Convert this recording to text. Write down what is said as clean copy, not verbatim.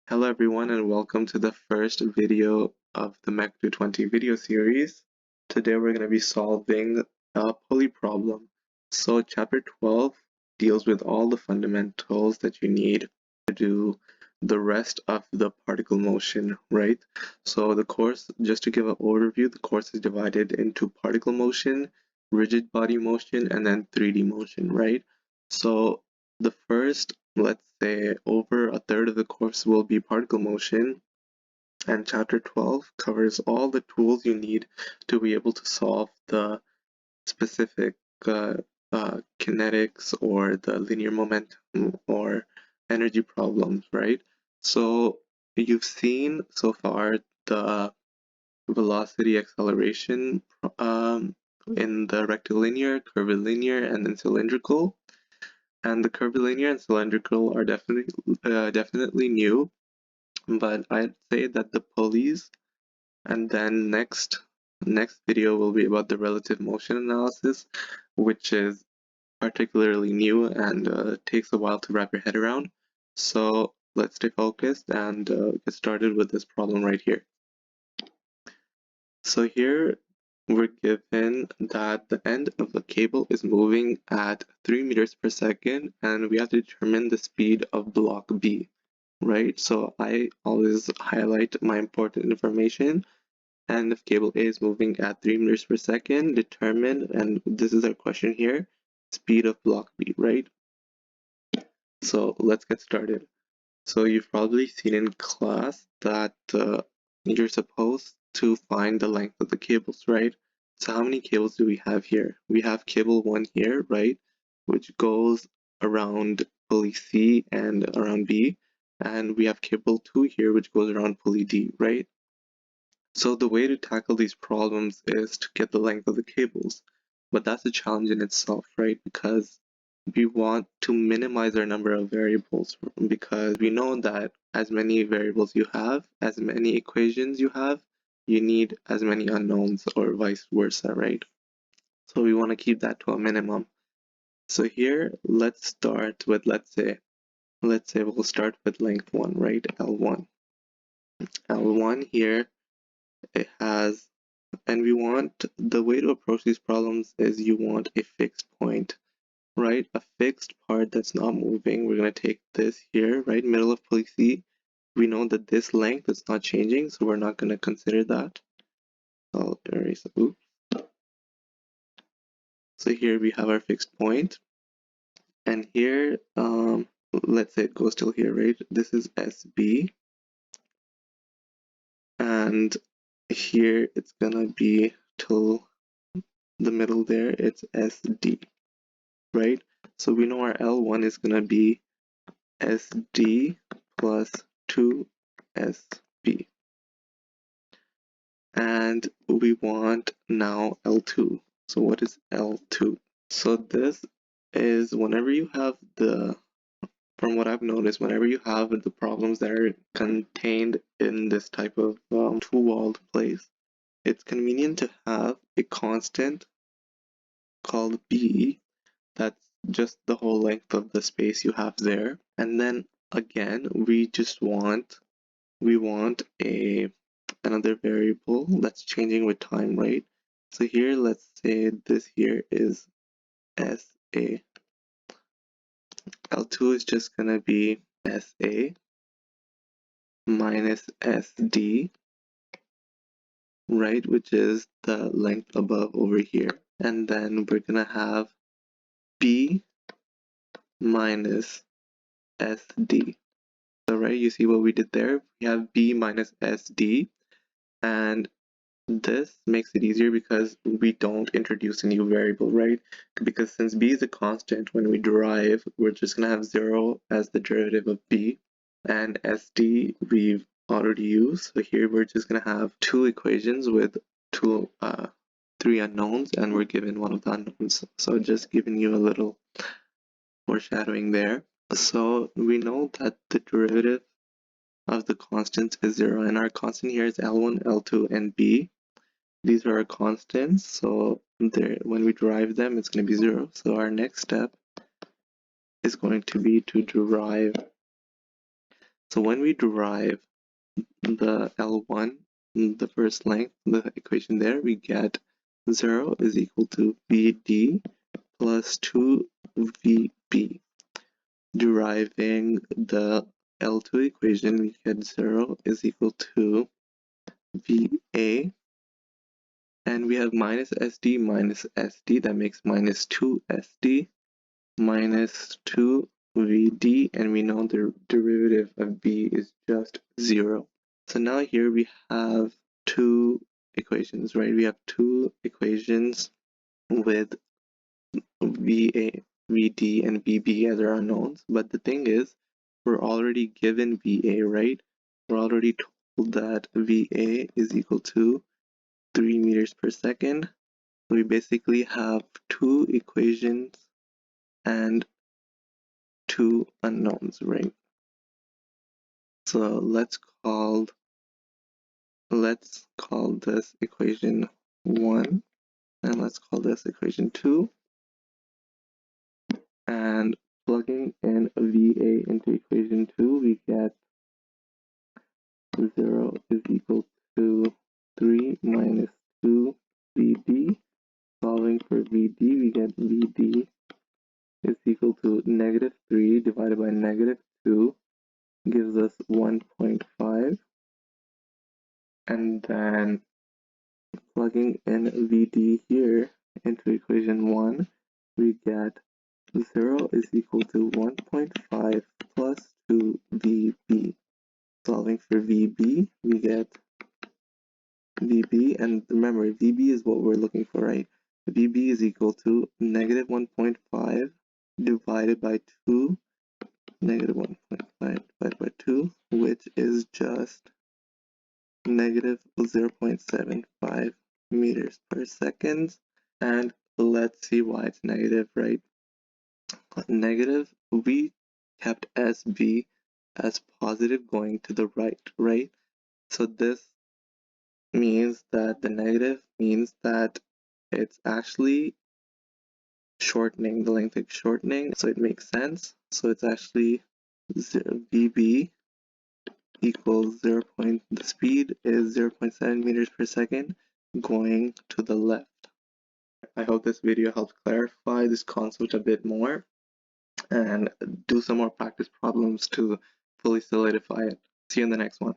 Hello everyone and welcome to the first video of the MECH 220 video series. Today we're going to be solving a pulley problem. So chapter 12 deals with all the fundamentals that you need to do the rest of the particle motion, right? So the course, just to give an overview, the course is divided into particle motion, rigid body motion, and then 3D motion, right? So the first, let's say, over a third of the course will be particle motion, and chapter 12 covers all the tools you need to be able to solve the specific kinetics or the linear momentum or energy problems, right? So you've seen so far the velocity acceleration in the rectilinear, curvilinear, and then cylindrical. And the curvilinear and cylindrical are definitely new, but I'd say that the pulleys and then next video will be about the relative motion analysis, which is particularly new and takes a while to wrap your head around. So let's stay focused and get started with this problem right here. So here we're given that the end of the cable is moving at 3 meters per second and we have to determine the speed of block B, right? So I always highlight my important information, and if cable A is moving at 3 meters per second, determine, and this is our question here, speed of block B, right? So let's get started. So you've probably seen in class that you're supposed to find the length of the cables, right? So how many cables do we have here? We have cable 1 here, right? Which goes around pulley C and around B. And we have cable 2 here, which goes around pulley D, right? So the way to tackle these problems is to get the length of the cables. But that's a challenge in itself, right? Because we want to minimize our number of variables because we know that as many variables you have, as many equations you have, you need as many unknowns or vice versa, right? So we want to keep that to a minimum. So here, let's start with, let's say we'll start with length 1, right? L1. L1 here, it has, and we want, the way to approach these problems is you want a fixed point, right? A fixed part that's not moving. We're going to take this here, right? Middle of pulley C. We know that this length is not changing, so we're not going to consider that. I'll erase it. Oops. So here we have our fixed point. And here, let's say it goes till here, right? This is SB. And here it's going to be till the middle there, it's SD, right? So we know our L1 is going to be SD plus 2SB. And we want now L2. So what is L2? So this is whenever you have from what I've noticed, whenever you have the problems that are contained in this type of two-walled place, it's convenient to have a constant called B that's just the whole length of the space you have there. And then again, we want another variable that's changing with time, right? So here, let's say this here is SA. L2 is just gonna be SA minus SD, right? Which is the length above over here. And then we're gonna have B minus SD. So right, you see what we did there? We have B minus SD, and this makes it easier because we don't introduce a new variable, right? Because since b is a constant, when we derive, we're just going to have 0 as the derivative of b, and SD we've already used. So here we're just going to have two equations with three unknowns, and we're given one of the unknowns. So just giving you a little foreshadowing there. So we know that the derivative of the constants is 0, and our constant here is L1, L2, and B. These are our constants, so when we derive them, it's going to be 0. So our next step is going to be to derive. So when we derive the L1, the first length, the equation there, we get 0 is equal to VD plus 2VB. Deriving the L2 equation, we get 0 is equal to VA, and we have minus SD minus SD, that makes minus 2SD minus 2VD, and we know the derivative of B is just 0. So now here we have two equations, right? We have two equations with VA, VD, and VB as our unknowns, but the thing is, we're already given VA, right? We're already told that VA is equal to 3 meters per second. So we basically have two equations and two unknowns, right? So let's call this equation 1, and let's call this equation 2. And plugging in VA into equation 2, we get 0 is equal to 3 minus 2 VD. Solving for VD, we get VD is equal to negative 3 divided by negative 2, gives us 1.5. And then plugging in VD here into equation 1, we get 0 is equal to 1.5 plus 2 VB. Solving for VB, we get VB, and remember, VB is what we're looking for, right? VB is equal to negative 1.5 divided by 2, negative 1.5 divided by 2, which is just negative 0.75 meters per second. And let's see why it's negative, right? Negative, we kept SB as positive going to the right, right? So this means that the negative means that it's actually shortening, the length is shortening, so it makes sense. So it's actually VB equals the speed is 0.7 meters per second going to the left. I hope this video helps clarify this concept a bit more and do some more practice problems to fully solidify it. See you in the next one.